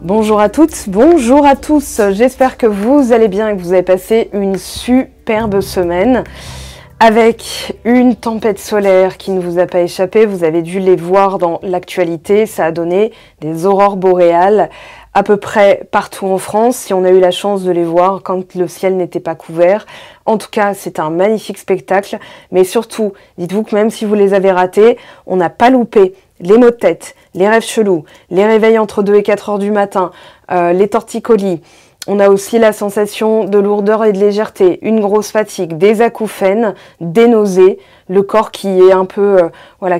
Bonjour à toutes, bonjour à tous, j'espère que vous allez bien et que vous avez passé une superbe semaine avec une tempête solaire qui ne vous a pas échappé. Vous avez dû les voir dans l'actualité, ça a donné des aurores boréales à peu près partout en France, si on a eu la chance de les voir quand le ciel n'était pas couvert. En tout cas, c'est un magnifique spectacle, mais surtout, dites-vous que même si vous les avez ratés, on n'a pas loupé les maux de tête, les rêves chelous, les réveils entre 2 et 4 heures du matin, les torticolis. On a aussi la sensation de lourdeur et de légèreté, une grosse fatigue, des acouphènes, des nausées, le corps qui est un peu,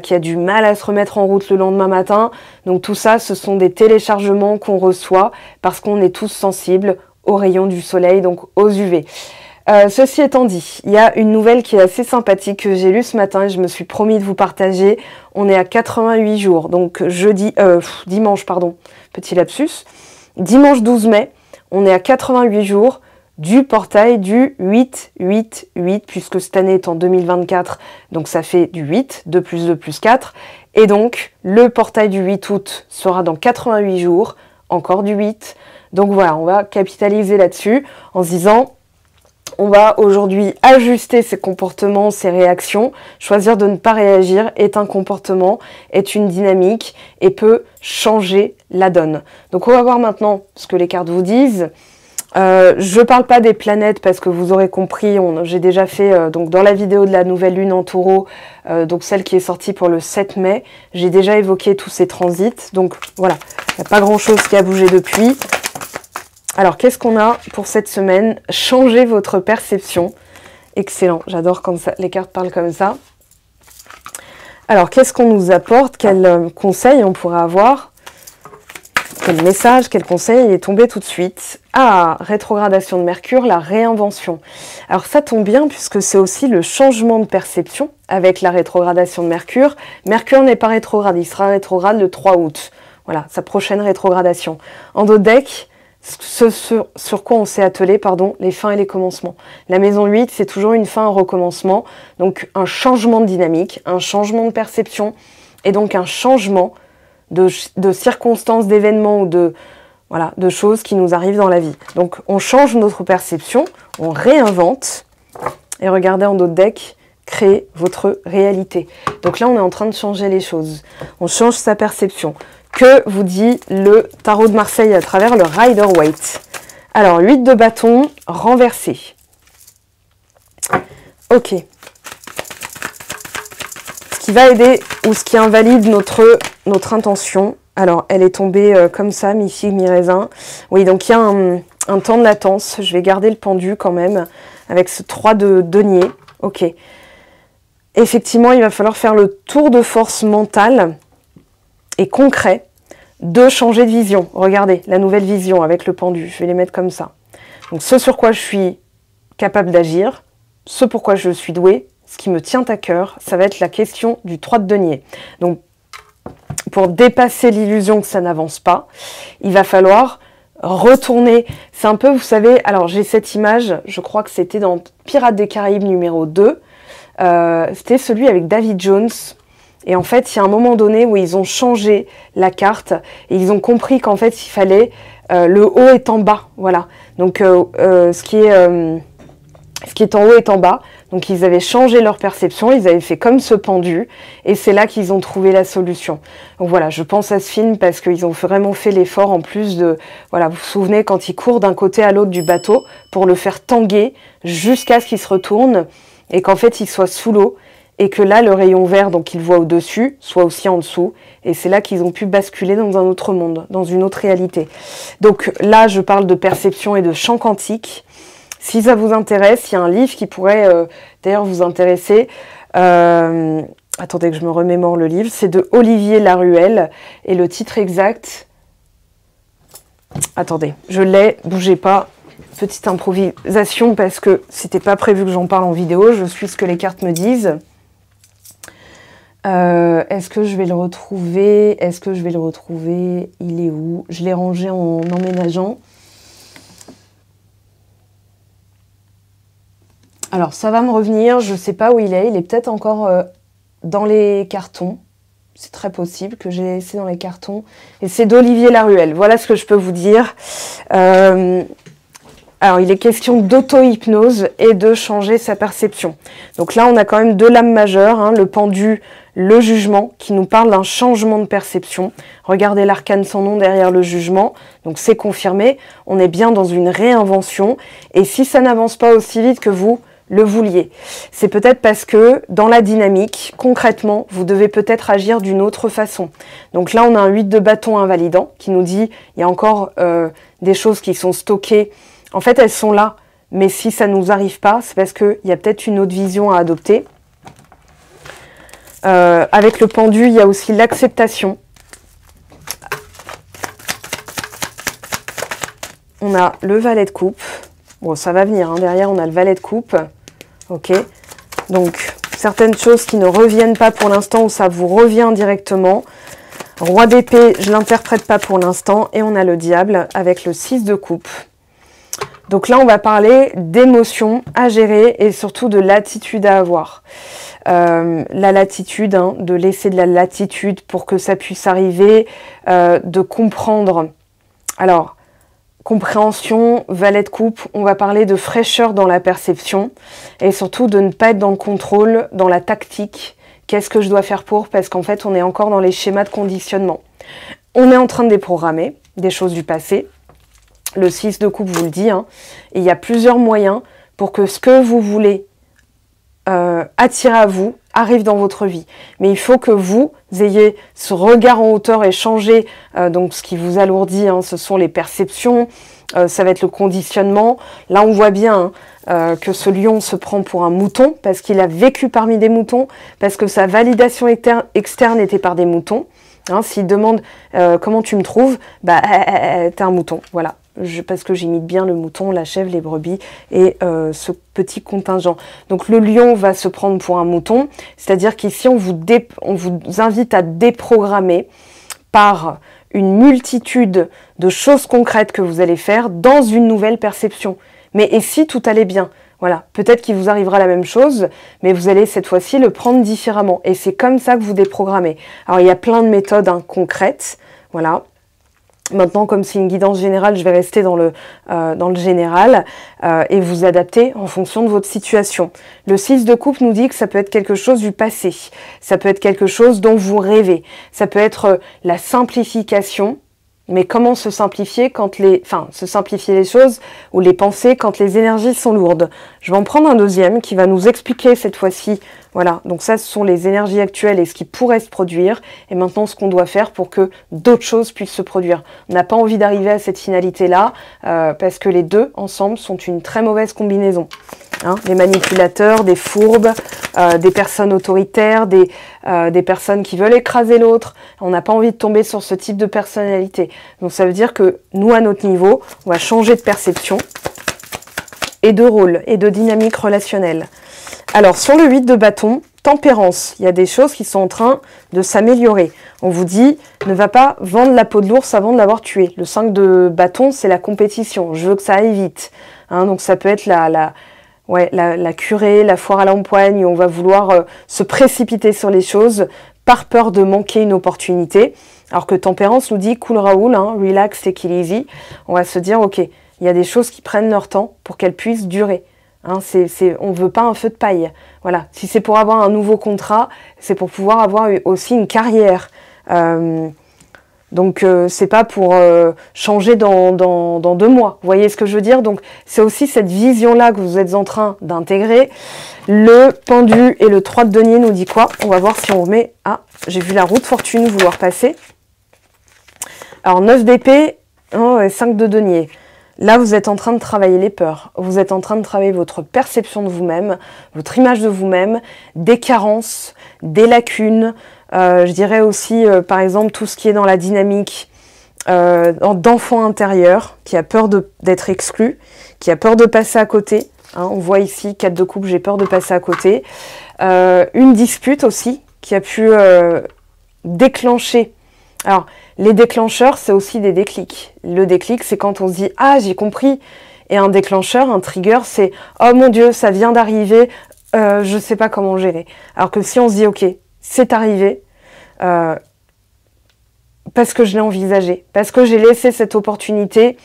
qui a du mal à se remettre en route le lendemain matin. Donc tout ça, ce sont des téléchargements qu'on reçoit parce qu'on est tous sensibles aux rayons du soleil, donc aux UV. Ceci étant dit, il y a une nouvelle qui est assez sympathique que j'ai lue ce matin et je me suis promis de vous partager. On est à 88 jours, donc dimanche, petit lapsus. Dimanche 12 mai, on est à 88 jours du portail du 8-8-8, puisque cette année est en 2024, donc ça fait du 8, 2 plus 2 plus 4. Et donc, le portail du 8 août sera dans 88 jours, encore du 8. Donc voilà, on va capitaliser là-dessus en se disant... On va aujourd'hui ajuster ses comportements, ses réactions. Choisir de ne pas réagir est un comportement, est une dynamique et peut changer la donne. Donc on va voir maintenant ce que les cartes vous disent. Je parle pas des planètes parce que vous aurez compris, j'ai déjà fait donc dans la vidéo de la nouvelle lune en taureau, donc celle qui est sortie pour le 7 mai, j'ai déjà évoqué tous ces transits. Donc voilà, il n'y a pas grand chose qui a bougé depuis. Alors, qu'est-ce qu'on a pour cette semaine? Changez votre perception. Excellent, j'adore quand les cartes parlent comme ça. Alors, qu'est-ce qu'on nous apporte? Quel conseil on pourrait avoir? Quel message, quel conseil est tombé tout de suite? Ah, rétrogradation de Mercure, la réinvention. Alors, ça tombe bien puisque c'est aussi le changement de perception avec la rétrogradation de Mercure. Mercure n'est pas rétrograde, il sera rétrograde le 3 août. Voilà, sa prochaine rétrogradation. En dos de deck... sur quoi on s'est attelé, les fins et les commencements. La maison 8, c'est toujours une fin, un recommencement, donc un changement de dynamique, un changement de perception, et donc un changement de circonstances, d'événements ou de choses qui nous arrivent dans la vie. Donc on change notre perception, on réinvente, et regardez en dos de deck, créez votre réalité. Donc là, on est en train de changer les choses. On change sa perception. Que vous dit le tarot de Marseille à travers le Rider-Waite? Alors, 8 de bâton renversé. Ok. Ce qui va aider ou ce qui invalide notre intention. Alors, elle est tombée comme ça, mi-figue, mi-raisin. Oui, donc il y a un temps de latence. Je vais garder le pendu quand même avec ce 3 de denier. Ok. Effectivement, il va falloir faire le tour de force mentale et concret de changer de vision. Regardez, la nouvelle vision avec le pendu. Je vais les mettre comme ça. Donc, ce sur quoi je suis capable d'agir, ce pourquoi je suis douée, ce qui me tient à cœur, ça va être la question du 3 de denier. Donc, pour dépasser l'illusion que ça n'avance pas, il va falloir retourner. C'est un peu, vous savez, alors j'ai cette image, je crois que c'était dans Pirates des Caraïbes numéro 2. C'était celui avec David Jones. Et en fait, il y a un moment donné où ils ont changé la carte et ils ont compris qu'en fait, il fallait le haut est en bas, voilà. Donc, ce qui est en haut est en bas. Donc, ils avaient changé leur perception, ils avaient fait comme ce pendu et c'est là qu'ils ont trouvé la solution. Donc voilà, je pense à ce film parce qu'ils ont vraiment fait l'effort en plus de, voilà, vous vous souvenez quand ils courent d'un côté à l'autre du bateau pour le faire tanguer jusqu'à ce qu'il se retourne et qu'en fait, il soit sous l'eau. Et que là, le rayon vert, donc qu'ils voient au-dessus, soit aussi en dessous. Et c'est là qu'ils ont pu basculer dans un autre monde, dans une autre réalité. Donc là, je parle de perception et de champ quantique. Si ça vous intéresse, il y a un livre qui pourrait d'ailleurs vous intéresser. Attendez que je me remémore le livre. C'est de Olivier Laruelle. Et le titre exact... Attendez, je l'ai, bougez pas. Petite improvisation parce que c'était pas prévu que j'en parle en vidéo. Je suis ce que les cartes me disent. Est-ce que je vais le retrouver? Il est où? Je l'ai rangé en emménageant. Alors, ça va me revenir. Je ne sais pas où il est. Il est peut-être encore dans les cartons. c'est très possible que j'ai laissé dans les cartons. Et c'est d'Olivier Laruelle. Voilà ce que je peux vous dire. Alors, il est question d'auto-hypnose et de changer sa perception. Donc là, on a quand même deux lames majeures, hein, le pendu, le jugement, qui nous parle d'un changement de perception. Regardez l'arcane sans nom derrière le jugement. Donc c'est confirmé, on est bien dans une réinvention. Et si ça n'avance pas aussi vite que vous le vouliez, c'est peut-être parce que dans la dynamique, concrètement, vous devez peut-être agir d'une autre façon. Donc là, on a un 8 de bâton invalidant qui nous dit il y a encore des choses qui sont stockées. En fait, elles sont là, mais si ça ne nous arrive pas, c'est parce qu'il y a peut-être une autre vision à adopter. Avec le pendu, il y a aussi l'acceptation. On a le valet de coupe. Bon, ça va venir, hein. Derrière, on a le valet de coupe. Ok. Donc, certaines choses qui ne reviennent pas pour l'instant ou ça vous revient directement. Roi d'épée, je ne l'interprète pas pour l'instant. Et on a le diable avec le 6 de coupe. Donc là, on va parler d'émotions à gérer et surtout de l'attitude à avoir. La latitude, hein, de laisser de la latitude pour que ça puisse arriver, de comprendre. Alors, compréhension, valet de coupe, on va parler de fraîcheur dans la perception et surtout de ne pas être dans le contrôle, dans la tactique. Qu'est-ce que je dois faire pour? Parce qu'en fait, on est encore dans les schémas de conditionnement. On est en train de déprogrammer des choses du passé. Le 6 de coupe vous le dit, hein, et il y a plusieurs moyens pour que ce que vous voulez attirer à vous arrive dans votre vie. Mais il faut que vous ayez ce regard en hauteur et changer donc ce qui vous alourdit, hein, ce sont les perceptions, ça va être le conditionnement. Là, on voit bien que ce lion se prend pour un mouton parce qu'il a vécu parmi des moutons, parce que sa validation externe était par des moutons. Hein, s'il demande comment tu me trouves, bah t'es un mouton, voilà. Parce que j'imite bien le mouton, la chèvre, les brebis et ce petit contingent. Donc le lion va se prendre pour un mouton, c'est-à-dire qu'ici on vous invite à déprogrammer par une multitude de choses concrètes que vous allez faire dans une nouvelle perception. Mais et si tout allait bien? Voilà, peut-être qu'il vous arrivera la même chose, mais vous allez cette fois-ci le prendre différemment. Et c'est comme ça que vous déprogrammez. Alors il y a plein de méthodes concrètes, voilà. Maintenant, comme c'est une guidance générale, je vais rester dans le général et vous adapter en fonction de votre situation. Le 6 de coupe nous dit que ça peut être quelque chose du passé. Ça peut être quelque chose dont vous rêvez. Ça peut être la simplification. Mais comment se simplifier se simplifier les choses ou les pensées quand les énergies sont lourdes? Je vais en prendre un deuxième qui va nous expliquer cette fois-ci. Voilà, donc ça, ce sont les énergies actuelles et ce qui pourrait se produire. Et maintenant, ce qu'on doit faire pour que d'autres choses puissent se produire. On n'a pas envie d'arriver à cette finalité-là parce que les deux, ensemble, sont une très mauvaise combinaison. Hein, des manipulateurs, des fourbes, des personnes autoritaires, des personnes qui veulent écraser l'autre. On n'a pas envie de tomber sur ce type de personnalité. Donc ça veut dire que nous, à notre niveau, on va changer de perception et de rôle et de dynamique relationnelle. Alors sur le 8 de bâton, tempérance, il y a des choses qui sont en train de s'améliorer. On vous dit, ne va pas vendre la peau de l'ours avant de l'avoir tué. Le 5 de bâton, c'est la compétition. Je veux que ça aille vite. Hein, donc ça peut être la curée, la foire à l'empoigne, où on va vouloir se précipiter sur les choses par peur de manquer une opportunité. Alors que tempérance nous dit cool Raoul, hein, relax, take it easy. On va se dire, ok, il y a des choses qui prennent leur temps pour qu'elles puissent durer. Hein, on ne veut pas un feu de paille. Voilà. Si c'est pour avoir un nouveau contrat, c'est pour pouvoir avoir aussi une carrière. Donc c'est pas pour changer dans 2 mois. Vous voyez ce que je veux dire? Donc c'est aussi cette vision-là que vous êtes en train d'intégrer. Le pendu et le 3 de denier nous dit quoi? On va voir si on remet... Ah, j'ai vu la roue de fortune vouloir passer. Alors 9 d'épée, oh, et 5 de denier. Là, vous êtes en train de travailler les peurs. Vous êtes en train de travailler votre perception de vous-même, votre image de vous-même, des carences, des lacunes. Je dirais aussi, par exemple, tout ce qui est dans la dynamique d'enfant intérieur, qui a peur d'être exclu, qui a peur de passer à côté. Hein, on voit ici, 4 de coupe, j'ai peur de passer à côté. Une dispute aussi, qui a pu déclencher. Alors, les déclencheurs, c'est aussi des déclics. Le déclic, c'est quand on se dit « Ah, j'ai compris !» Et un déclencheur, un trigger, c'est « Oh mon Dieu, ça vient d'arriver, je ne sais pas comment gérer. » Alors que si on se dit « Ok, c'est arrivé, parce que je l'ai envisagé, parce que j'ai laissé cette opportunité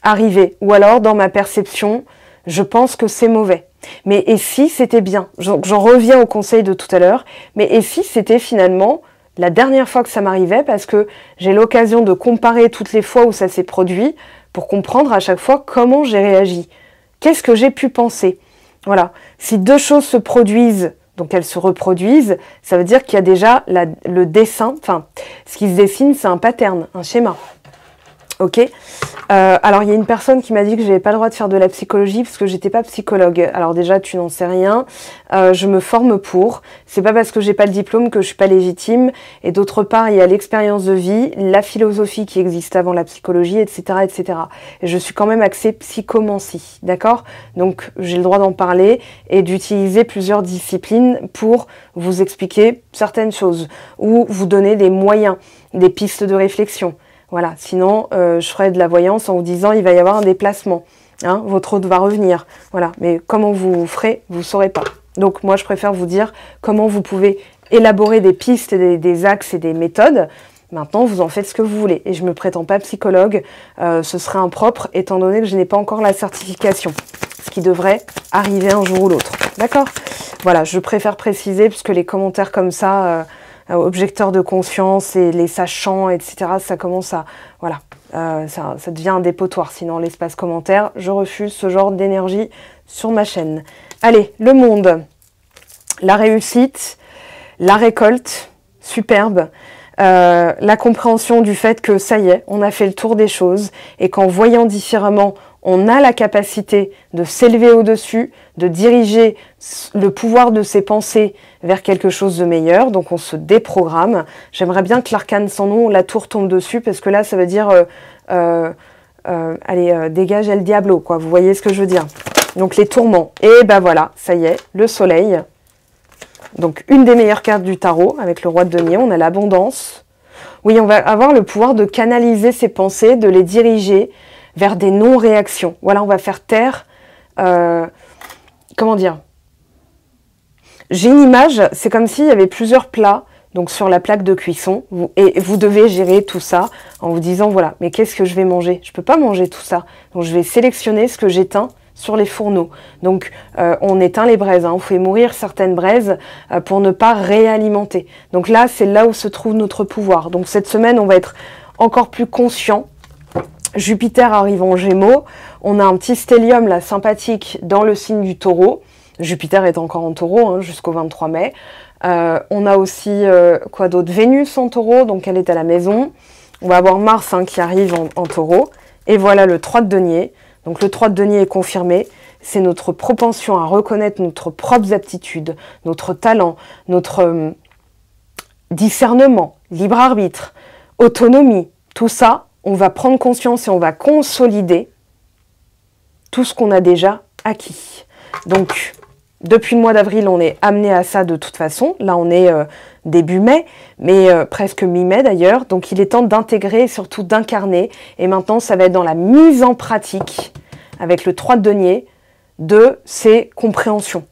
arriver. Ou alors, dans ma perception, je pense que c'est mauvais. Mais et si c'était bien? J'en reviens au conseil de tout à l'heure. Mais et si c'était finalement la dernière fois que ça m'arrivait, parce que j'ai l'occasion de comparer toutes les fois où ça s'est produit pour comprendre à chaque fois comment j'ai réagi. Qu'est-ce que j'ai pu penser? Voilà. Si deux choses se produisent, donc elles se reproduisent, ça veut dire qu'il y a déjà le dessin, enfin, ce qui se dessine, c'est un pattern, un schéma. Ok. Alors il y a une personne qui m'a dit que j'avais pas le droit de faire de la psychologie parce que j'étais pas psychologue. Alors déjà tu n'en sais rien. Je me forme pour. C'est pas parce que j'ai pas le diplôme que je suis pas légitime. Et d'autre part il y a l'expérience de vie, la philosophie qui existe avant la psychologie, etc., etc. Et je suis quand même axée psychomancie, d'accord? Donc j'ai le droit d'en parler et d'utiliser plusieurs disciplines pour vous expliquer certaines choses ou vous donner des moyens, des pistes de réflexion. Voilà, sinon je ferais de la voyance en vous disant il va y avoir un déplacement, hein, votre hôte va revenir. Voilà, mais comment vous ferez, vous ne saurez pas. Donc moi je préfère vous dire comment vous pouvez élaborer des pistes, des axes et des méthodes. Maintenant vous en faites ce que vous voulez. Et je ne me prétends pas psychologue, ce serait impropre étant donné que je n'ai pas encore la certification. Ce qui devrait arriver un jour ou l'autre. D'accord? Voilà, je préfère préciser puisque les commentaires comme ça... objecteurs de conscience et les sachants, etc. Ça commence à... Voilà, ça devient un dépotoir. Sinon, l'espace commentaire, je refuse ce genre d'énergie sur ma chaîne. Allez, le monde. La réussite, la récolte, superbe. La compréhension du fait que ça y est, on a fait le tour des choses et qu'en voyant différemment, on a la capacité de s'élever au-dessus, de diriger le pouvoir de ses pensées vers quelque chose de meilleur. Donc on se déprogramme. J'aimerais bien que l'arcane sans nom, la tour tombe dessus, parce que là ça veut dire allez, dégage El Diablo, quoi. Vous voyez ce que je veux dire? Donc les tourments. Et ben voilà, ça y est, le soleil. Donc une des meilleures cartes du tarot, avec le roi de denier, on a l'abondance. Oui, on va avoir le pouvoir de canaliser ses pensées, de les diriger vers des non-réactions. Voilà, on va faire taire... comment dire? J'ai une image, c'est comme s'il y avait plusieurs plats donc sur la plaque de cuisson, et vous devez gérer tout ça en vous disant, voilà, mais qu'est-ce que je vais manger? Je peux pas manger tout ça, donc je vais sélectionner ce que j'éteins sur les fourneaux. Donc on éteint les braises, hein. On fait mourir certaines braises pour ne pas réalimenter. Donc là, c'est là où se trouve notre pouvoir. Donc cette semaine, on va être encore plus conscient. Jupiter arrive en Gémeaux, on a un petit stellium là sympathique dans le signe du Taureau. Jupiter est encore en Taureau, hein, jusqu'au 23 mai. On a aussi, quoi d'autre? Vénus en Taureau, donc elle est à la maison. On va avoir Mars, hein, qui arrive en Taureau. Et voilà le 3 de denier. Donc le 3 de denier est confirmé. C'est notre propension à reconnaître notre propres aptitudes, notre talent, notre discernement, libre arbitre, autonomie. Tout ça, on va prendre conscience et on va consolider tout ce qu'on a déjà acquis. Donc, depuis le mois d'avril, on est amené à ça de toute façon. Là, on est début mai, mais presque mi-mai d'ailleurs. Donc, il est temps d'intégrer et surtout d'incarner. Et maintenant, ça va être dans la mise en pratique, avec le 3 de denier, de ces compréhensions.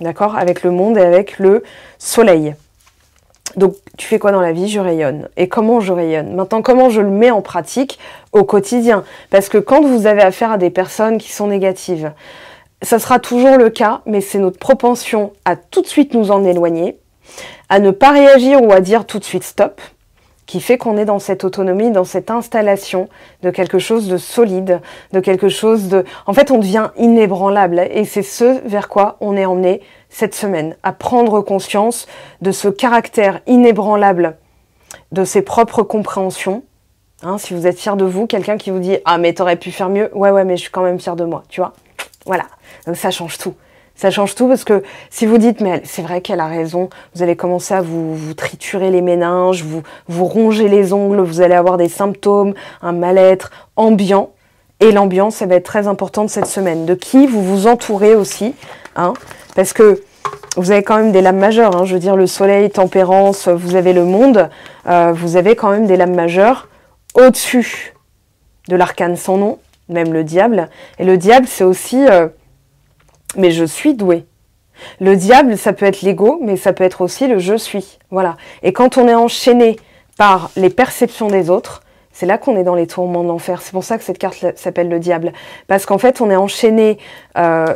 D'accord? Avec le monde et avec le soleil. Donc, tu fais quoi dans la vie? Je rayonne. Et comment je rayonne? Maintenant, comment je le mets en pratique au quotidien? Parce que quand vous avez affaire à des personnes qui sont négatives, ça sera toujours le cas, mais c'est notre propension à tout de suite nous en éloigner, à ne pas réagir ou à dire tout de suite stop, qui fait qu'on est dans cette autonomie, dans cette installation de quelque chose de solide, de quelque chose de... En fait, on devient inébranlable, et c'est ce vers quoi on est emmené cette semaine, à prendre conscience de ce caractère inébranlable de ses propres compréhensions. Hein, si vous êtes fier de vous, quelqu'un qui vous dit « Ah, mais t'aurais pu faire mieux », ouais, mais je suis quand même fier de moi, tu vois. Voilà, donc ça change tout. Ça change tout parce que si vous dites « Mais c'est vrai qu'elle a raison », vous allez commencer à vous triturer les méninges, vous ronger les ongles, vous allez avoir des symptômes, un mal-être ambiant. Et l'ambiance, ça va être très importante cette semaine. De qui vous vous entourez aussi, hein, parce que vous avez quand même des lames majeures, hein, je veux dire le soleil, tempérance, vous avez le monde, vous avez quand même des lames majeures au-dessus de l'arcane sans nom, même le diable. Et le diable, c'est aussi, mais je suis doué. Le diable, ça peut être l'ego, mais ça peut être aussi le je suis. Voilà. Et quand on est enchaîné par les perceptions des autres, c'est là qu'on est dans les tourments de l'enfer. C'est pour ça que cette carte s'appelle le diable. Parce qu'en fait, on est enchaîné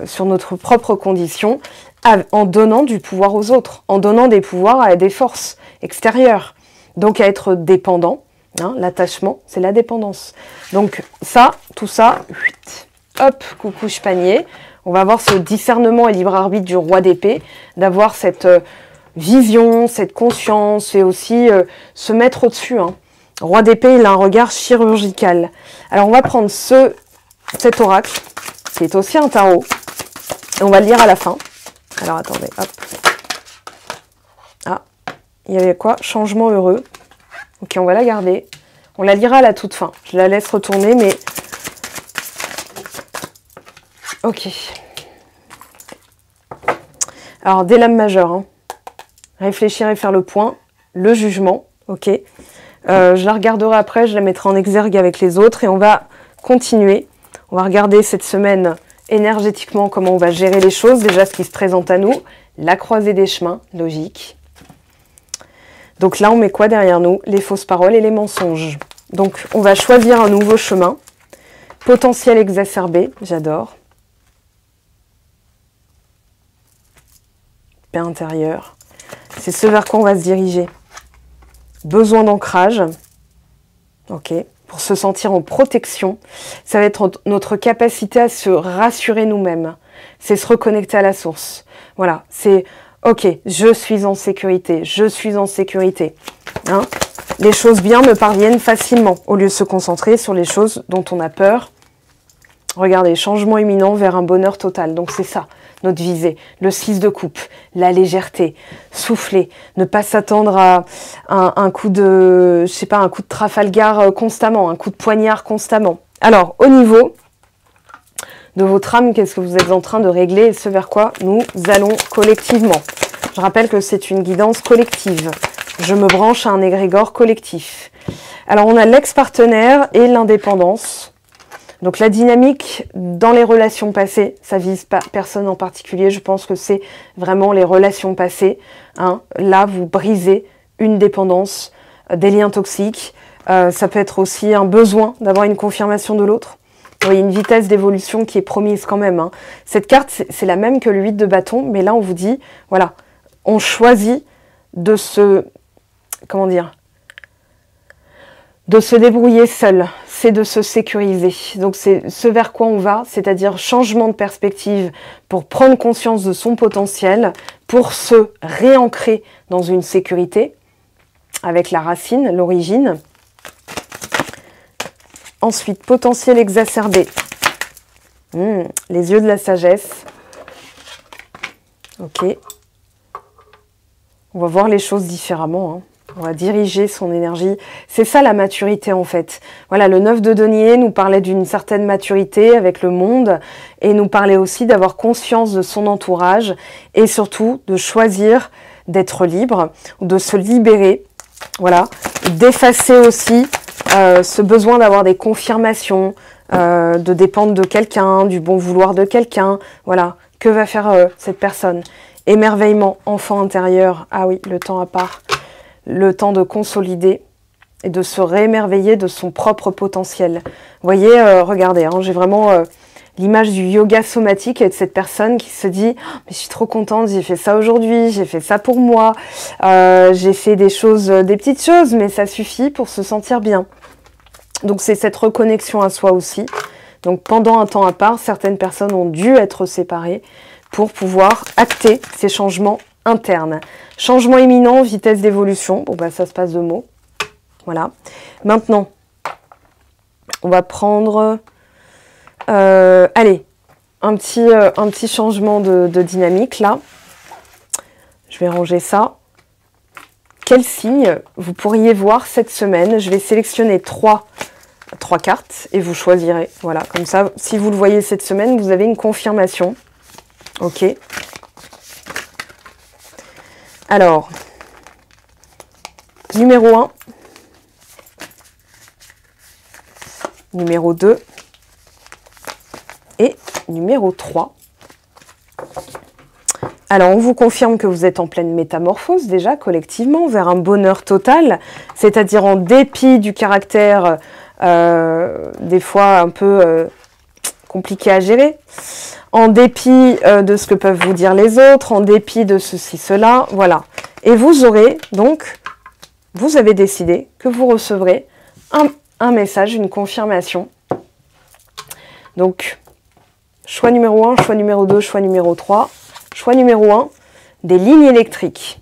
sur notre propre condition en donnant du pouvoir aux autres, en donnant des pouvoirs à des forces extérieures. Donc à être dépendant. Hein, l'attachement, c'est la dépendance. Donc ça, tout ça, hop, coucouche panier. On va avoir ce discernement et libre arbitre du roi d'épée, d'avoir cette vision, cette conscience et aussi se mettre au-dessus. Hein. Roi d'épée, il a un regard chirurgical. Alors on va prendre cet oracle, qui est aussi un tarot, et on va le lire à la fin. Alors attendez, hop. Ah, il y avait quoi? Changement heureux. Ok, on va la garder. On la lira à la toute fin. Je la laisse retourner, mais... Ok. Alors, des lames majeures. Hein. Réfléchir et faire le point. Le jugement. Ok. Je la regarderai après. Je la mettrai en exergue avec les autres. Et on va continuer. On va regarder cette semaine énergétiquement comment on va gérer les choses. Déjà, ce qui se présente à nous. La croisée des chemins. Logique. Donc là, on met quoi derrière nous? Les fausses paroles et les mensonges. Donc, on va choisir un nouveau chemin. Potentiel exacerbé, j'adore. Paix intérieure. C'est ce vers quoi on va se diriger. Besoin d'ancrage. Ok. Pour se sentir en protection. Ça va être notre capacité à se rassurer nous-mêmes. C'est se reconnecter à la source. Voilà. C'est... Ok, je suis en sécurité, je suis en sécurité. Hein, les choses bien me parviennent facilement, au lieu de se concentrer sur les choses dont on a peur. Regardez, changement imminent vers un bonheur total. Donc c'est ça, notre visée. Le 6 de coupe, la légèreté, souffler, ne pas s'attendre à un coup de, je sais pas, un coup de Trafalgar constamment, un coup de poignard constamment. Alors, au niveau de votre âme, qu'est-ce que vous êtes en train de régler et ce vers quoi nous allons collectivement. Je rappelle que c'est une guidance collective. Je me branche à un égrégore collectif. Alors, on a l'ex-partenaire et l'indépendance. Donc, la dynamique dans les relations passées, ça vise pas personne en particulier. Je pense que c'est vraiment les relations passées. Hein. Là, vous brisez une dépendance, des liens toxiques. Ça peut être aussi un besoin d'avoir une confirmation de l'autre. Oui, une vitesse d'évolution qui est promise quand même. Hein. Cette carte, c'est la même que le 8 de bâton, mais là, on vous dit, voilà, on choisit de se, comment dire, de se débrouiller seul, c'est de se sécuriser. Donc, c'est ce vers quoi on va, c'est-à-dire changement de perspective pour prendre conscience de son potentiel, pour se réancrer dans une sécurité avec la racine, l'origine. Ensuite, potentiel exacerbé. Les yeux de la sagesse. Ok. On va voir les choses différemment. Hein. On va diriger son énergie. C'est ça la maturité en fait. Voilà, le 9 de denier nous parlait d'une certaine maturité avec le monde et nous parlait aussi d'avoir conscience de son entourage et surtout de choisir d'être libre, de se libérer. Voilà, d'effacer aussi ce besoin d'avoir des confirmations, de dépendre de quelqu'un, du bon vouloir de quelqu'un. Voilà, que va faire cette personne? Émerveillement, enfant intérieur. Ah oui, le temps à part. Le temps de consolider et de se réémerveiller de son propre potentiel. Vous voyez, regardez, hein, j'ai vraiment l'image du yoga somatique et de cette personne qui se dit oh, « mais je suis trop contente, j'ai fait ça aujourd'hui, j'ai fait ça pour moi, j'ai fait des choses, des petites choses, mais ça suffit pour se sentir bien. » Donc c'est cette reconnexion à soi aussi. Donc pendant un temps à part, certaines personnes ont dû être séparées pour pouvoir acter ces changements internes. Changement imminent, vitesse d'évolution. Bon bah ça se passe de mots. Voilà. Maintenant, on va prendre... allez, un petit changement de dynamique là. Je vais ranger ça. Quel signe vous pourriez voir cette semaine? Je vais sélectionner trois cartes et vous choisirez. Voilà, comme ça, si vous le voyez cette semaine, vous avez une confirmation. Ok. Alors, numéro 1, numéro 2 et numéro 3. Alors, on vous confirme que vous êtes en pleine métamorphose déjà, collectivement, vers un bonheur total, c'est-à-dire en dépit du caractère, des fois un peu compliqué à gérer, en dépit de ce que peuvent vous dire les autres, en dépit de ceci, cela, voilà. Et vous aurez donc, vous avez décidé que vous recevrez un message, une confirmation. Donc, choix numéro 1, choix numéro 2, choix numéro 3. Choix numéro 1, des lignes électriques.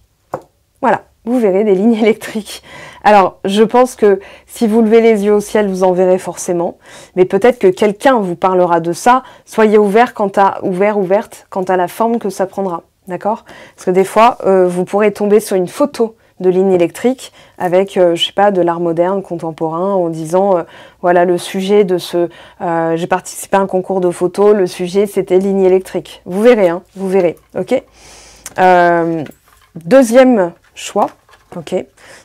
Voilà, vous verrez des lignes électriques. Alors, je pense que si vous levez les yeux au ciel, vous en verrez forcément. Mais peut-être que quelqu'un vous parlera de ça. Soyez ouverte quant à la forme que ça prendra. D'accord? Parce que des fois, vous pourrez tomber sur une photo de ligne électrique avec, je sais pas, de l'art moderne, contemporain, en disant, voilà, le sujet de ce... j'ai participé à un concours de photos, le sujet, c'était ligne électrique. Vous verrez, hein, vous verrez, ok. Deuxième choix, ok.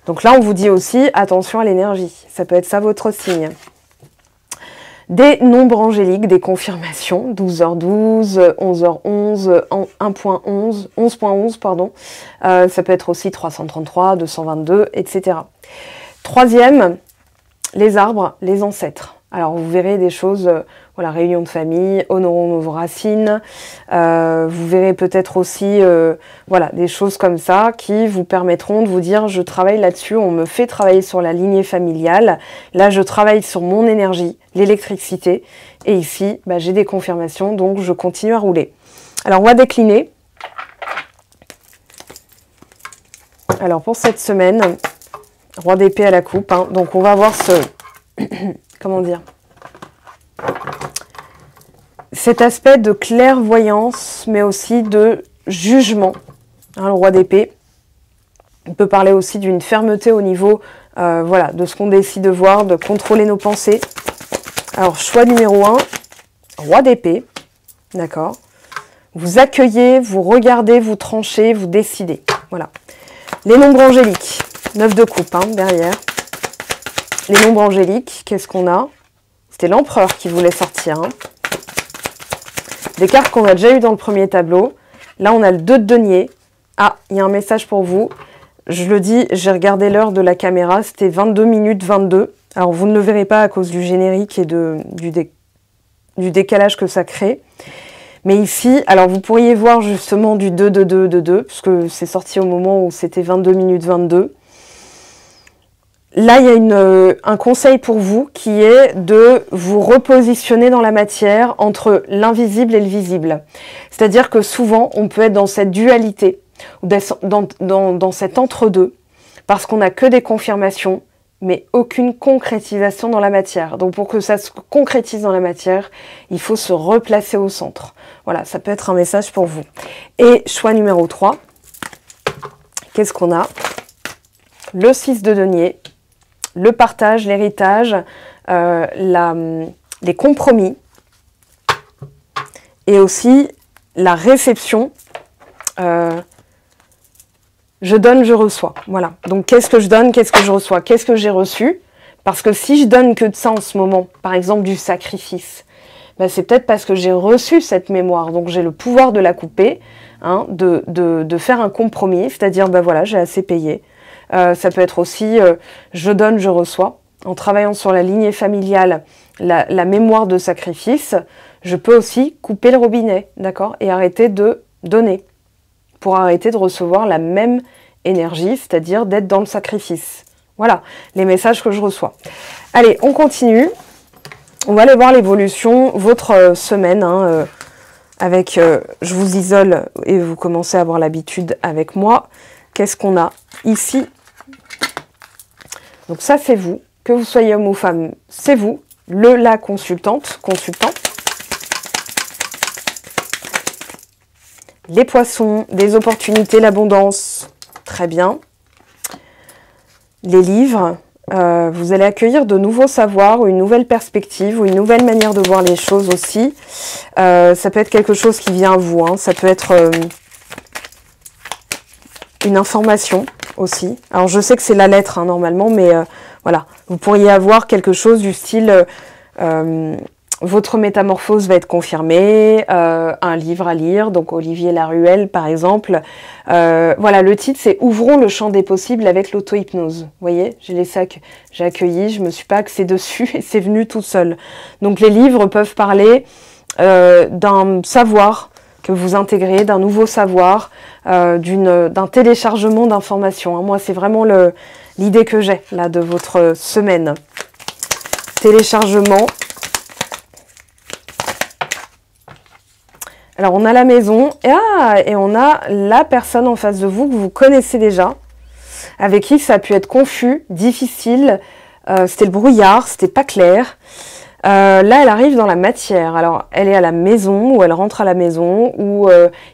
Donc là, on vous dit aussi, attention à l'énergie. Ça peut être ça votre signe. Des nombres angéliques, des confirmations, 12h12, 11h11, 1.11, 11.11, pardon. Ça peut être aussi 333, 222, etc. Troisième, les arbres, les ancêtres. Alors, vous verrez des choses, voilà, réunion de famille, honorons nos racines. Vous verrez peut-être aussi, voilà, des choses comme ça qui vous permettront de vous dire, je travaille là-dessus, on me fait travailler sur la lignée familiale. Là, je travaille sur mon énergie, l'électricité. Et ici, bah, j'ai des confirmations, donc je continue à rouler. Alors, on va décliner. Alors, pour cette semaine, roi d'épée à la coupe, hein, donc on va voir ce... comment dire, cet aspect de clairvoyance, mais aussi de jugement. Hein, le roi d'épée, on peut parler aussi d'une fermeté au niveau voilà, de ce qu'on décide de voir, de contrôler nos pensées. Alors, choix numéro 1, roi d'épée, d'accord. Vous accueillez, vous regardez, vous tranchez, vous décidez. Voilà. Les nombres angéliques, 9 de coupe, hein, derrière. Les nombres angéliques, qu'est-ce qu'on a? C'était l'empereur qui voulait sortir. Hein. Des cartes qu'on a déjà eues dans le premier tableau. Là, on a le 2 de denier. Ah, il y a un message pour vous. Je le dis, j'ai regardé l'heure de la caméra. C'était 22 minutes 22. Alors, vous ne le verrez pas à cause du générique et du décalage que ça crée. Mais ici, alors vous pourriez voir justement du 2 de 2 de 2, puisque c'est sorti au moment où c'était 22 minutes 22. Là, il y a un conseil pour vous qui est de vous repositionner dans la matière entre l'invisible et le visible. C'est-à-dire que souvent, on peut être dans cette dualité, ou dans cet entre-deux, parce qu'on n'a que des confirmations, mais aucune concrétisation dans la matière. Donc pour que ça se concrétise dans la matière, il faut se replacer au centre. Voilà, ça peut être un message pour vous. Et choix numéro 3, qu'est-ce qu'on a? Le 6 de denier. Le partage, l'héritage, les compromis et aussi la réception. Je donne, je reçois. Voilà. Donc, qu'est-ce que je donne, qu'est-ce que je reçois, qu'est-ce que j'ai reçu? Parce que si je donne que de ça en ce moment, par exemple du sacrifice, ben c'est peut-être parce que j'ai reçu cette mémoire. Donc, j'ai le pouvoir de la couper, hein, de faire un compromis, c'est-à-dire, ben voilà, j'ai assez payé. Ça peut être aussi je donne, je reçois. En travaillant sur la lignée familiale, la mémoire de sacrifice, je peux aussi couper le robinet, d'accord, et arrêter de donner, pour arrêter de recevoir la même énergie, c'est-à-dire d'être dans le sacrifice. Voilà, les messages que je reçois. Allez, on continue. On va aller voir l'évolution, votre semaine, hein, avec, je vous isole et vous commencez à avoir l'habitude avec moi. Qu'est-ce qu'on a ici? Donc ça, c'est vous. Que vous soyez homme ou femme, c'est vous. La consultante, consultant. Les poissons, des opportunités, l'abondance. Très bien. Les livres. Vous allez accueillir de nouveaux savoirs ou une nouvelle perspective ou une nouvelle manière de voir les choses aussi. Ça peut être quelque chose qui vient à vous. Hein. Ça peut être une information aussi. Alors je sais que c'est la lettre hein, normalement, mais voilà. Vous pourriez avoir quelque chose du style votre métamorphose va être confirmée, un livre à lire, donc Olivier Laruelle par exemple. Voilà, le titre c'est « Ouvrons le champ des possibles avec l'auto-hypnose ». Vous voyez, j'ai accueilli, je ne me suis pas axée dessus et c'est venu tout seul. Donc les livres peuvent parler d'un savoir que vous intégrez, d'un nouveau savoir, d'un téléchargement d'informations. Hein. Moi, c'est vraiment l'idée que j'ai là de votre semaine. Téléchargement. Alors, on a la maison et on a la personne en face de vous que vous connaissez déjà, avec qui ça a pu être confus, difficile, c'était le brouillard, c'était pas clair. Là, elle arrive dans la matière. Alors, elle est à la maison, ou elle rentre à la maison, où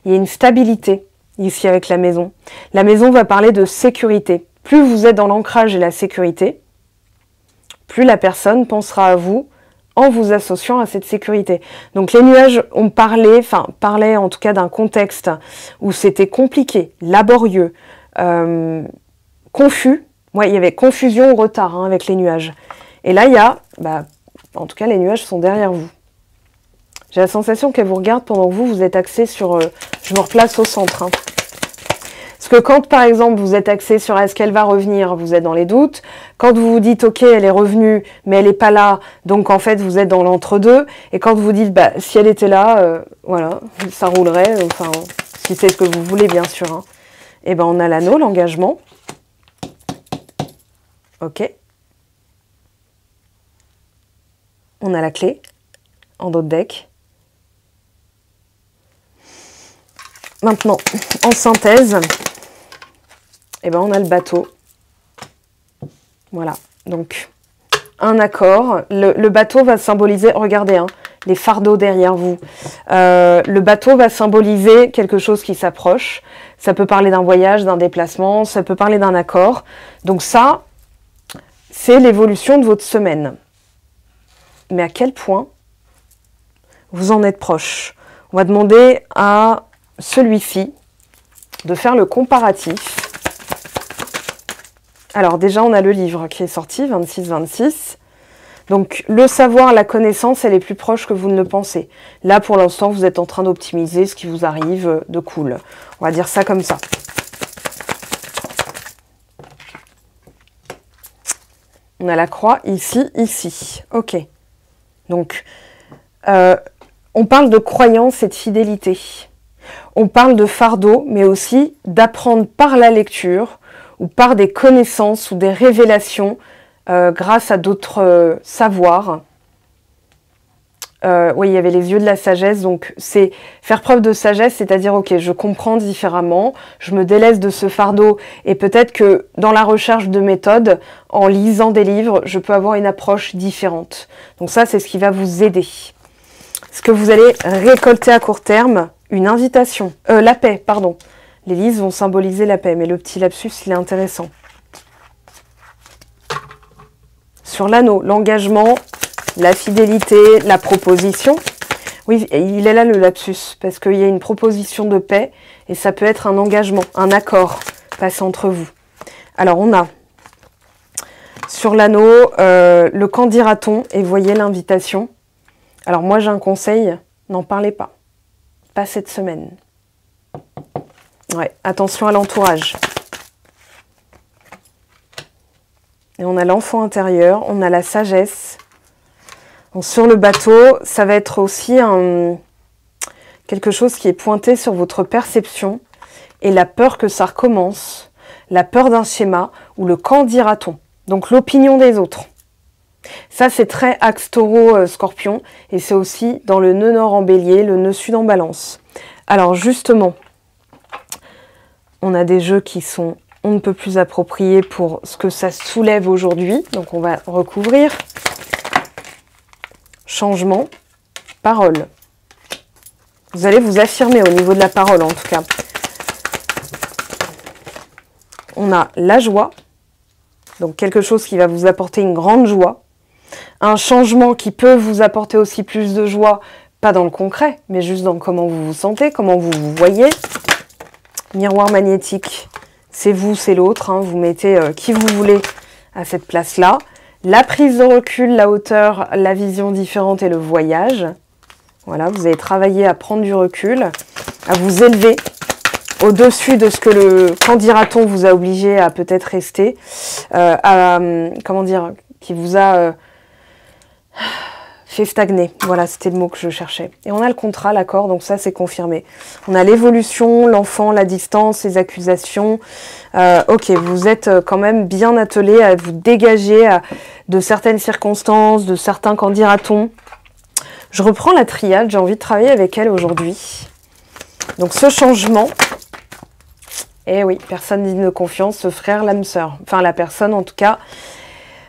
il y a une stabilité ici avec la maison. La maison va parler de sécurité. Plus vous êtes dans l'ancrage et la sécurité, plus la personne pensera à vous en vous associant à cette sécurité. Donc les nuages ont parlaient en tout cas d'un contexte où c'était compliqué, laborieux, confus. Ouais, il y avait confusion ou retard hein, avec les nuages. Et là, il y a, en tout cas, les nuages sont derrière vous. J'ai la sensation qu'elle vous regarde pendant que vous êtes axé sur... je me replace au centre. Hein. Parce que quand, par exemple, vous êtes axé sur est-ce qu'elle va revenir, vous êtes dans les doutes. Quand vous vous dites, ok, elle est revenue, mais elle n'est pas là, donc en fait, vous êtes dans l'entre-deux. Et quand vous dites, si elle était là, voilà, ça roulerait, enfin, si c'est ce que vous voulez, bien sûr. Hein. Et ben, on a l'anneau, l'engagement. Ok. On a la clé, en dos de deck. Maintenant, en synthèse, eh ben, on a le bateau. Voilà, donc un accord. Le bateau va symboliser, regardez, hein, les fardeaux derrière vous. Le bateau va symboliser quelque chose qui s'approche. Ça peut parler d'un voyage, d'un déplacement, ça peut parler d'un accord. Donc ça, c'est l'évolution de votre semaine. Mais à quel point vous en êtes proche? On va demander à celui-ci de faire le comparatif. Alors déjà, on a le livre qui est sorti, 26-26. Donc le savoir, la connaissance, elle est plus proche que vous ne le pensez. Là, pour l'instant, vous êtes en train d'optimiser ce qui vous arrive de cool. On va dire ça comme ça. On a la croix ici, ici. Ok. Donc, on parle de croyance et de fidélité. On parle de fardeau, mais aussi d'apprendre par la lecture ou par des connaissances ou des révélations grâce à d'autres savoirs. Oui, il y avait les yeux de la sagesse, donc c'est faire preuve de sagesse, c'est-à-dire, ok, je comprends différemment, je me délaisse de ce fardeau, et peut-être que dans la recherche de méthodes, en lisant des livres, je peux avoir une approche différente. Donc ça, c'est ce qui va vous aider. Ce que vous allez récolter à court terme, une invitation. La paix, pardon. Les lys vont symboliser la paix, mais le petit lapsus, il est intéressant. Sur l'anneau, l'engagement, la fidélité, la proposition. Oui, il est là le lapsus, parce qu'il y a une proposition de paix, et ça peut être un engagement, un accord passé entre vous. Alors, on a sur l'anneau, le qu'en dira-t-on, et voyez l'invitation. Alors moi, j'ai un conseil, n'en parlez pas. Pas cette semaine. Ouais, attention à l'entourage. Et on a l'enfant intérieur, on a la sagesse. Donc, sur le bateau, ça va être aussi quelque chose qui est pointé sur votre perception et la peur que ça recommence, la peur d'un schéma ou le qu'en dira-t-on. Donc l'opinion des autres. Ça, c'est très axe taureau-scorpion et c'est aussi dans le nœud nord en bélier, le nœud sud en balance. Alors justement, on a des jeux qui sont on ne peut plus appropriés pour ce que ça soulève aujourd'hui. Donc on va recouvrir. Changement, parole. Vous allez vous affirmer au niveau de la parole en tout cas. On a la joie, donc quelque chose qui va vous apporter une grande joie. Un changement qui peut vous apporter aussi plus de joie, pas dans le concret, mais juste dans comment vous vous sentez, comment vous vous voyez. Miroir magnétique, c'est vous, c'est l'autre, hein, vous mettez qui vous voulez à cette place-là. La prise de recul, la hauteur, la vision différente et le voyage. Voilà, vous avez travaillé à prendre du recul, à vous élever au-dessus de ce que le qu'en dira-t-on vous a obligé à peut-être rester, comment dire, qui vous a fait stagner. Voilà, c'était le mot que je cherchais. Et on a le contrat, l'accord, donc ça c'est confirmé. On a l'évolution, l'enfant, la distance, les accusations. Ok, vous êtes quand même bien attelé à vous dégager de certaines circonstances, de certains qu'en dira-t-on. Je reprends la triade, j'ai envie de travailler avec elle aujourd'hui. Donc ce changement, eh oui, personne digne de confiance, ce frère, l'âme sœur. Enfin la personne en tout cas,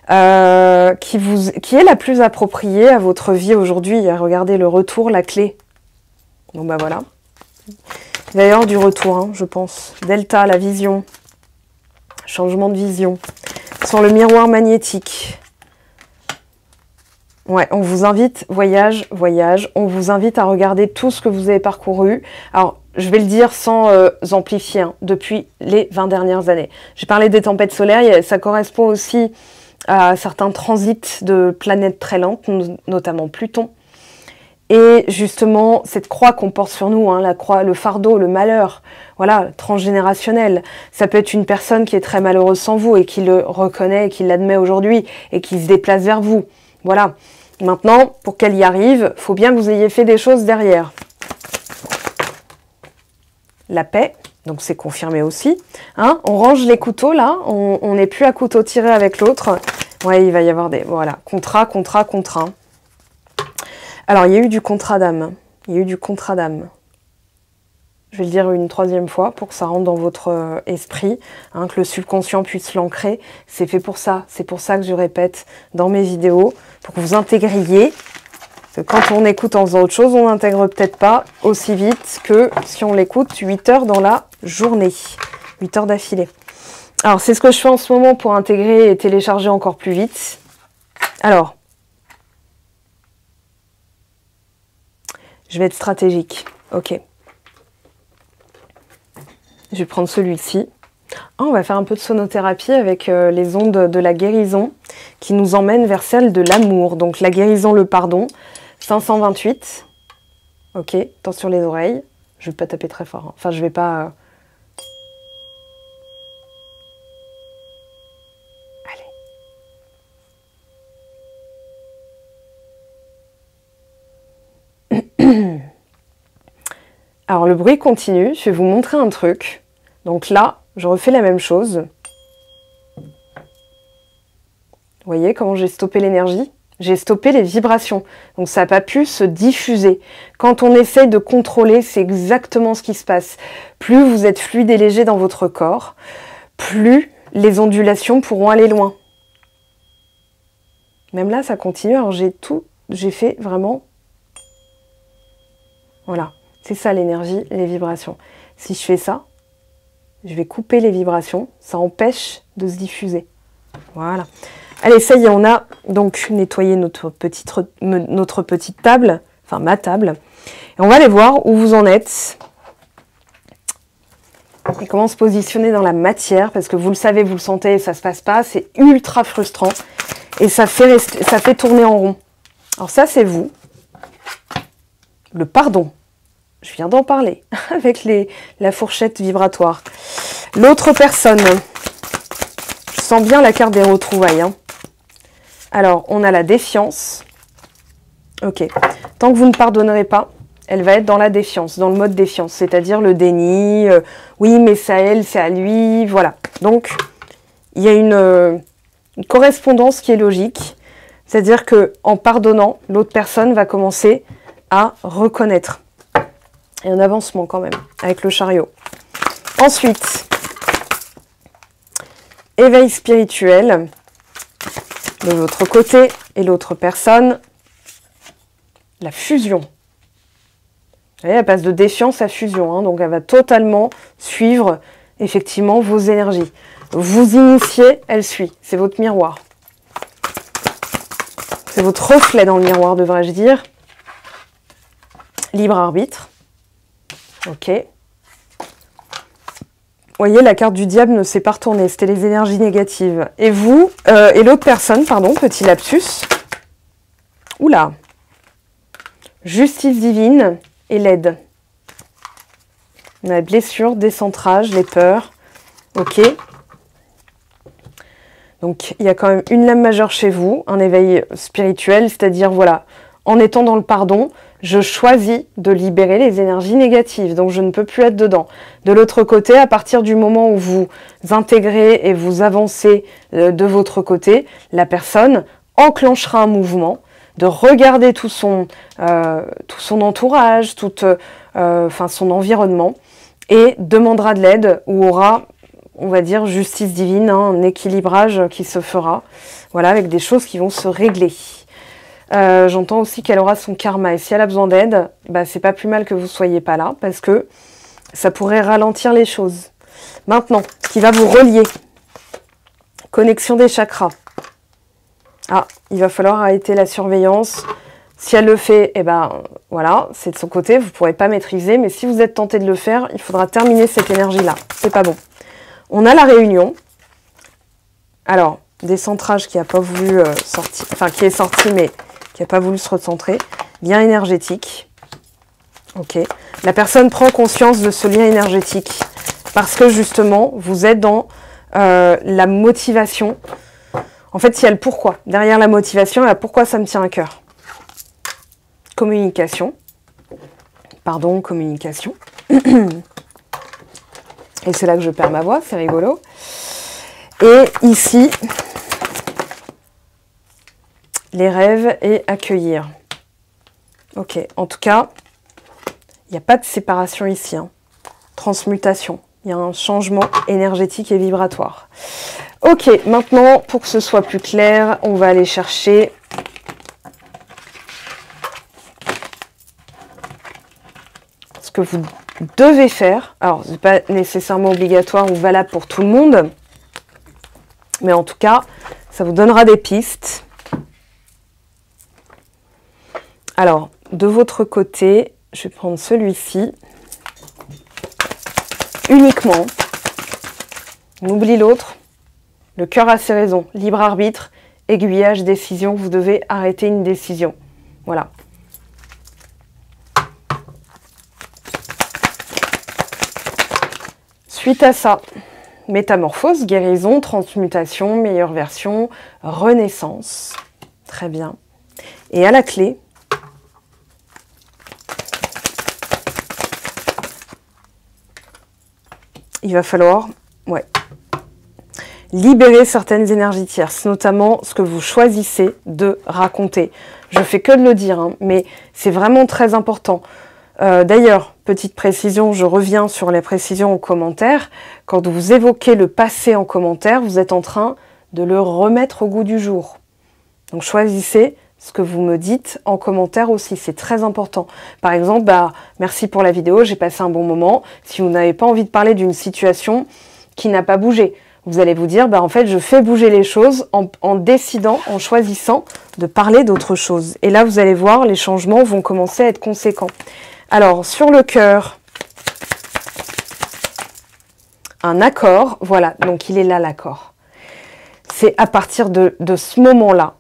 qui est la plus appropriée à votre vie aujourd'hui. Regardez le retour, la clé. Bon bah voilà. Il va y avoir du retour, hein, je pense. Delta, la vision. Changement de vision. Sur le miroir magnétique. Ouais, on vous invite, voyage, on vous invite à regarder tout ce que vous avez parcouru. Alors, je vais le dire sans amplifier, hein, depuis les 20 dernières années. J'ai parlé des tempêtes solaires, ça correspond aussi à certains transits de planètes très lentes, notamment Pluton. Et justement, cette croix qu'on porte sur nous, hein, la croix, le fardeau, le malheur, voilà, transgénérationnel. Ça peut être une personne qui est très malheureuse sans vous et qui le reconnaît et qui l'admet aujourd'hui et qui se déplace vers vous. Voilà. Maintenant, pour qu'elle y arrive, il faut bien que vous ayez fait des choses derrière. La paix, donc c'est confirmé aussi. Hein, on range les couteaux là, on n'est plus à couteau tiré avec l'autre. Ouais, il va y avoir des... Voilà, contrat. Alors, il y a eu du contrat d'âme. Il y a eu du contrat d'âme. Je vais le dire une troisième fois pour que ça rentre dans votre esprit, hein, que le subconscient puisse l'ancrer. C'est fait pour ça. C'est pour ça que je répète dans mes vidéos, pour que vous intégriez. Parce que quand on écoute en faisant autre chose, on n'intègre peut-être pas aussi vite que si on l'écoute 8 heures dans la journée. 8 heures d'affilée. Alors, c'est ce que je fais en ce moment pour intégrer et télécharger encore plus vite. Alors, je vais être stratégique. Ok. Je vais prendre celui-ci. Oh, on va faire un peu de sonothérapie avec les ondes de la guérison qui nous emmènent vers celle de l'amour. Donc la guérison, le pardon. 528. Ok, attention les oreilles. Je ne vais pas taper très fort. Hein. Enfin, je vais pas... Allez. Alors le bruit continue, je vais vous montrer un truc. Donc là, je refais la même chose. Vous voyez comment j'ai stoppé l'énergie? J'ai stoppé les vibrations. Donc ça n'a pas pu se diffuser. Quand on essaye de contrôler, c'est exactement ce qui se passe. Plus vous êtes fluide et léger dans votre corps, plus les ondulations pourront aller loin. Même là, ça continue. Alors j'ai fait vraiment... Voilà. C'est ça l'énergie, les vibrations. Si je fais ça, je vais couper les vibrations. Ça empêche de se diffuser. Voilà. Allez, ça y est, on a donc nettoyé notre petite table, enfin ma table. Et on va aller voir où vous en êtes. Et comment se positionner dans la matière. Parce que vous le savez, vous le sentez, ça ne se passe pas. C'est ultra frustrant. Et ça fait tourner en rond. Alors ça, c'est vous. Le pardon. Je viens d'en parler avec la fourchette vibratoire. L'autre personne. Je sens bien la carte des retrouvailles. Hein. Alors, on a la défiance. Ok. Tant que vous ne pardonnerez pas, elle va être dans la défiance, dans le mode défiance. C'est-à-dire le déni. Oui, mais c'est à elle, c'est à lui. Voilà. Donc, il y a une correspondance qui est logique. C'est-à-dire qu'en pardonnant, l'autre personne va commencer à reconnaître. Et un avancement quand même, avec le chariot. Ensuite, éveil spirituel de l'autre côté et l'autre personne. La fusion. Vous voyez, elle passe de défiance à fusion. Hein, donc elle va totalement suivre effectivement vos énergies. Vous initiez, elle suit. C'est votre miroir. C'est votre reflet dans le miroir, devrais-je dire. Libre arbitre. Ok. voyez, la carte du diable ne s'est pas retournée. C'était les énergies négatives. Et vous, et l'autre personne, pardon, petit lapsus. Oula. Justice divine et l'aide. On a la blessure, décentrage, les peurs. Ok. Donc, il y a quand même une lame majeure chez vous, un éveil spirituel, c'est-à-dire, voilà, en étant dans le pardon, je choisis de libérer les énergies négatives, donc je ne peux plus être dedans. De l'autre côté, à partir du moment où vous intégrez et vous avancez de votre côté, la personne enclenchera un mouvement de regarder tout son entourage, son environnement, et demandera de l'aide, ou aura, on va dire, justice divine, hein, un équilibrage qui se fera, voilà, avec des choses qui vont se régler. J'entends aussi qu'elle aura son karma, et si elle a besoin d'aide, bah, c'est pas plus mal que vous soyez pas là, parce que ça pourrait ralentir les choses. Maintenant, ce qui va vous relier, connexion des chakras. Ah, il va falloir arrêter la surveillance. Si elle le fait, eh ben voilà, c'est de son côté, vous ne pourrez pas maîtriser, mais si vous êtes tenté de le faire, il faudra terminer cette énergie-là. C'est pas bon. On a la réunion. Alors, décentrage qui n'a pas voulu sortir, enfin qui est sorti, mais qui n'a pas voulu se recentrer. Lien énergétique. Ok. La personne prend conscience de ce lien énergétique parce que justement, vous êtes dans la motivation. En fait, il y a le pourquoi. Derrière la motivation, il y a pourquoi ça me tient à cœur. Communication. Pardon, communication. Et c'est là que je perds ma voix, c'est rigolo. Et ici, les rêves et accueillir. Ok, en tout cas, il n'y a pas de séparation ici. Hein. Transmutation. Il y a un changement énergétique et vibratoire. Ok, maintenant, pour que ce soit plus clair, on va aller chercher ce que vous devez faire. Alors, ce n'est pas nécessairement obligatoire ou valable pour tout le monde, mais en tout cas, ça vous donnera des pistes. Alors, de votre côté, je vais prendre celui-ci. Uniquement, on oublie l'autre. Le cœur a ses raisons. Libre arbitre, aiguillage, décision. Vous devez arrêter une décision. Voilà. Suite à ça, métamorphose, guérison, transmutation, meilleure version, renaissance. Très bien. Et à la clé, il va falloir, libérer certaines énergies tierces, notamment ce que vous choisissez de raconter. Je fais que de le dire, hein, mais c'est vraiment très important. D'ailleurs, petite précision, je reviens sur les précisions en commentaire. Quand vous évoquez le passé en commentaire, vous êtes en train de le remettre au goût du jour. Donc choisissez ce que vous me dites en commentaire aussi, c'est très important. Par exemple, merci pour la vidéo, j'ai passé un bon moment. Si vous n'avez pas envie de parler d'une situation qui n'a pas bougé, vous allez vous dire, en fait, je fais bouger les choses en décidant, en choisissant de parler d'autre chose. Et là, vous allez voir, les changements vont commencer à être conséquents. Alors, sur le cœur, un accord, voilà, donc il est là l'accord. C'est à partir de ce moment-là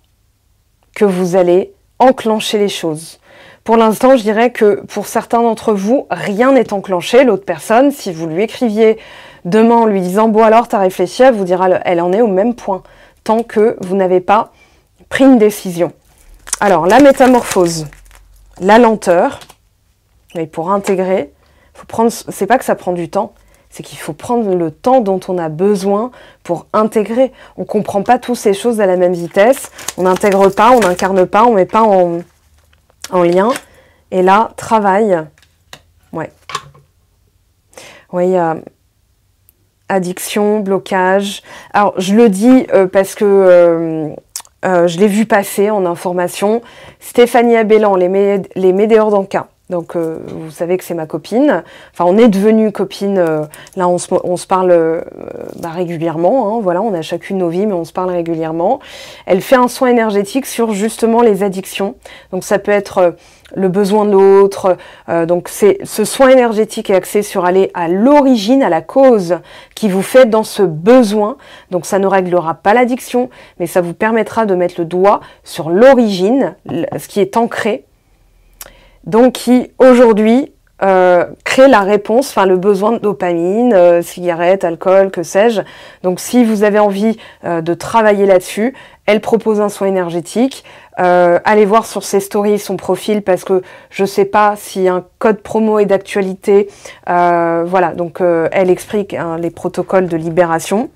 que vous allez enclencher les choses. Pour l'instant, je dirais que pour certains d'entre vous, rien n'est enclenché. L'autre personne, si vous lui écriviez demain en lui disant « Bon alors, t'as réfléchi », elle vous dira « Elle en est au même point », tant que vous n'avez pas pris une décision. Alors, la métamorphose, la lenteur, mais pour intégrer, faut prendre. C'est pas que ça prend du temps, c'est qu'il faut prendre le temps dont on a besoin pour intégrer. On ne comprend pas toutes ces choses à la même vitesse, on n'intègre pas, on n'incarne pas, on ne met pas en lien. Et là, travail, il y a addiction, blocage. Alors, je le dis parce que je l'ai vu passer en information. Stéphanie Abellan, les Médéors d'Anka, Donc, vous savez que c'est ma copine. Enfin, on est devenues copines. Là, on se parle régulièrement. Hein, voilà, on a chacune nos vies, mais on se parle régulièrement. Elle fait un soin énergétique sur justement les addictions. Donc, ça peut être le besoin de l'autre. Donc, ce soin énergétique est axé sur aller à l'origine, à la cause qui vous fait dans ce besoin. Donc, ça ne réglera pas l'addiction, mais ça vous permettra de mettre le doigt sur l'origine, ce qui est ancré. Donc, qui aujourd'hui crée la réponse, enfin le besoin de dopamine, cigarettes, alcool, que sais-je. Donc, si vous avez envie de travailler là-dessus, elle propose un soin énergétique. Allez voir sur ses stories son profil parce que je ne sais pas si un code promo est d'actualité. Voilà, donc elle explique les protocoles de libération.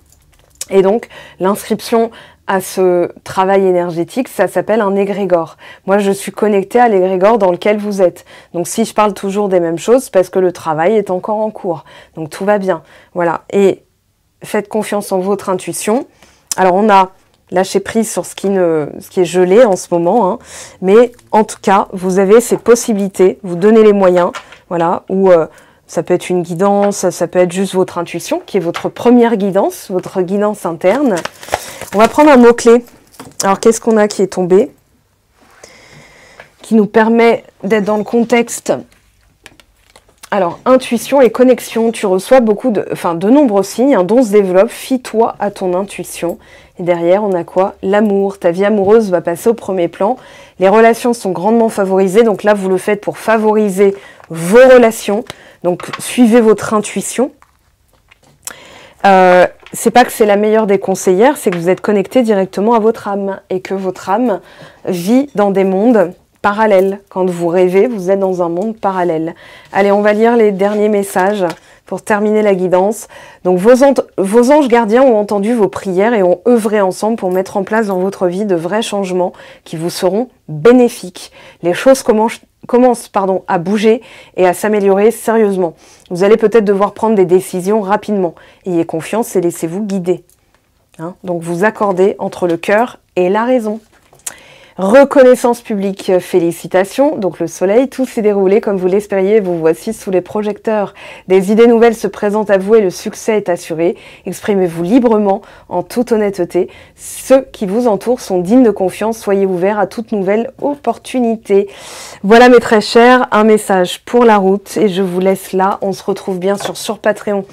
Et donc, l'inscription à ce travail énergétique, ça s'appelle un égrégore. Moi, je suis connectée à l'égrégore dans lequel vous êtes. Donc, si je parle toujours des mêmes choses, parce que le travail est encore en cours. Donc, tout va bien. Voilà. Et faites confiance en votre intuition. Alors, on a lâché prise sur ce qui est gelé en ce moment. Hein. Mais, en tout cas, vous avez ces possibilités. Vous donnez les moyens. Voilà. Ou ça peut être une guidance, ça peut être juste votre intuition, qui est votre première guidance, votre guidance interne. On va prendre un mot-clé. Alors, qu'est-ce qu'on a qui est tombé? Qui nous permet d'être dans le contexte. Alors, intuition et connexion. Tu reçois de nombreux signes. Un don se développe. Fie-toi à ton intuition. Et derrière, on a quoi? L'amour. Ta vie amoureuse va passer au premier plan. Les relations sont grandement favorisées. Donc là, vous le faites pour favoriser vos relations. Donc, suivez votre intuition. C'est pas que c'est la meilleure des conseillères, c'est que vous êtes connecté directement à votre âme et que votre âme vit dans des mondes parallèles. Quand vous rêvez, vous êtes dans un monde parallèle. Allez, on va lire les derniers messages pour terminer la guidance. Donc, vos anges gardiens ont entendu vos prières et ont œuvré ensemble pour mettre en place dans votre vie de vrais changements qui vous seront bénéfiques. Les choses commencent à bouger et à s'améliorer sérieusement. Vous allez peut-être devoir prendre des décisions rapidement. Ayez confiance et laissez-vous guider. Hein? Donc vous accordez entre le cœur et la raison. Reconnaissance publique, félicitations. Donc le soleil, tout s'est déroulé comme vous l'espériez. Vous voici sous les projecteurs. Des idées nouvelles se présentent à vous et le succès est assuré. Exprimez-vous librement, en toute honnêteté. Ceux qui vous entourent sont dignes de confiance. Soyez ouverts à toute nouvelle opportunité. Voilà mes très chers, un message pour la route. Et je vous laisse là. On se retrouve bien sûr sur Patreon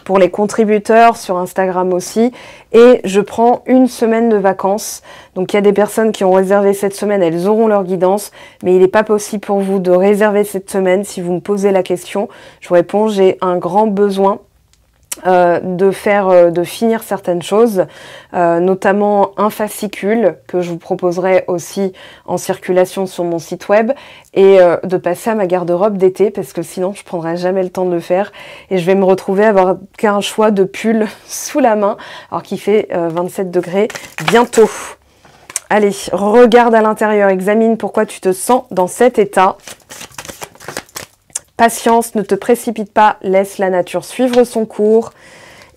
pour les contributeurs, sur Instagram aussi. Et je prends une semaine de vacances. Donc il y a des personnes qui ont réservé cette semaine, elles auront leur guidance. Mais il n'est pas possible pour vous de réserver cette semaine. Si vous me posez la question, je vous réponds, j'ai un grand besoin de finir certaines choses, notamment un fascicule que je vous proposerai aussi en circulation sur mon site web et de passer à ma garde-robe d'été parce que sinon je prendrai jamais le temps de le faire et je vais me retrouver à avoir qu'un choix de pull sous la main alors qu'il fait 27 degrés bientôt. Allez, regarde à l'intérieur, examine pourquoi tu te sens dans cet état. Patience, ne te précipite pas, laisse la nature suivre son cours.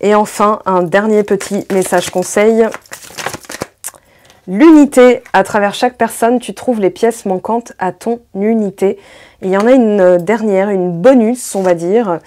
Et enfin, un dernier petit message conseil. L'unité, à travers chaque personne, tu trouves les pièces manquantes à ton unité. Et il y en a une dernière, une bonus, on va dire.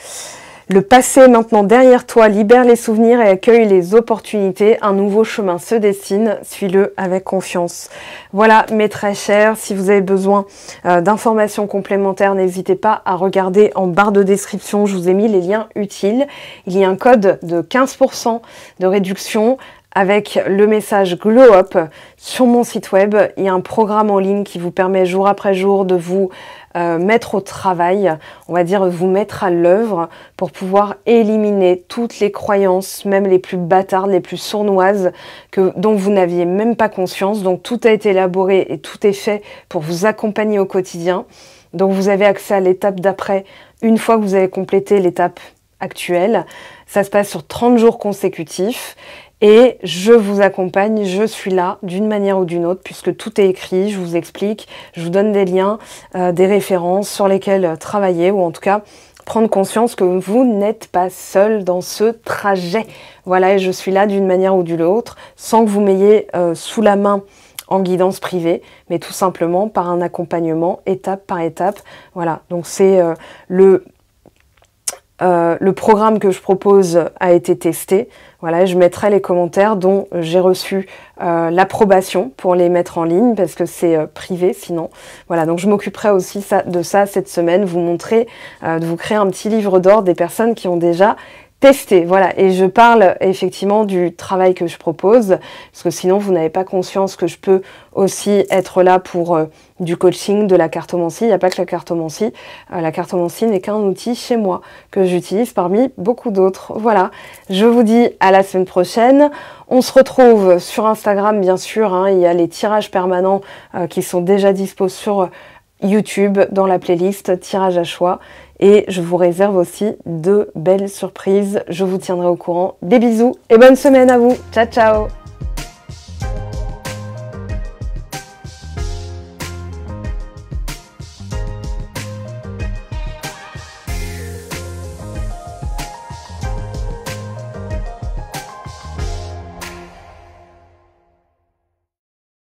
Le passé est maintenant derrière toi, libère les souvenirs et accueille les opportunités. Un nouveau chemin se dessine, suis-le avec confiance. Voilà mes très chers, si vous avez besoin d'informations complémentaires, n'hésitez pas à regarder en barre de description, je vous ai mis les liens utiles. Il y a un code de 15% de réduction avec le message Glow Up sur mon site web. Il y a un programme en ligne qui vous permet jour après jour de vous mettre au travail, on va dire vous mettre à l'œuvre pour pouvoir éliminer toutes les croyances, même les plus bâtardes, les plus sournoises, dont vous n'aviez même pas conscience. Donc tout a été élaboré et tout est fait pour vous accompagner au quotidien. Donc vous avez accès à l'étape d'après une fois que vous avez complété l'étape actuelle. Ça se passe sur 30 jours consécutifs. Et je vous accompagne, je suis là d'une manière ou d'une autre puisque tout est écrit, je vous explique, je vous donne des liens, des références sur lesquelles travailler ou en tout cas prendre conscience que vous n'êtes pas seul dans ce trajet. Voilà, et je suis là d'une manière ou d'une autre sans que vous m'ayez sous la main en guidance privée, mais tout simplement par un accompagnement étape par étape. Voilà, donc c'est le programme que je propose a été testé. Voilà, je mettrai les commentaires dont j'ai reçu l'approbation pour les mettre en ligne parce que c'est privé sinon. Voilà, donc je m'occuperai aussi de ça cette semaine, vous montrer, de vous créer un petit livre d'or des personnes qui ont déjà testé. Voilà, et je parle effectivement du travail que je propose parce que sinon vous n'avez pas conscience que je peux aussi être là pour du coaching, de la cartomancie. Il n'y a pas que la cartomancie. La cartomancie n'est qu'un outil chez moi que j'utilise parmi beaucoup d'autres. Voilà, je vous dis à la semaine prochaine. On se retrouve sur Instagram bien sûr, hein. Il y a les tirages permanents qui sont déjà dispo sur YouTube dans la playlist tirage à choix. Et je vous réserve aussi de belles surprises. Je vous tiendrai au courant. Des bisous et bonne semaine à vous. Ciao, ciao!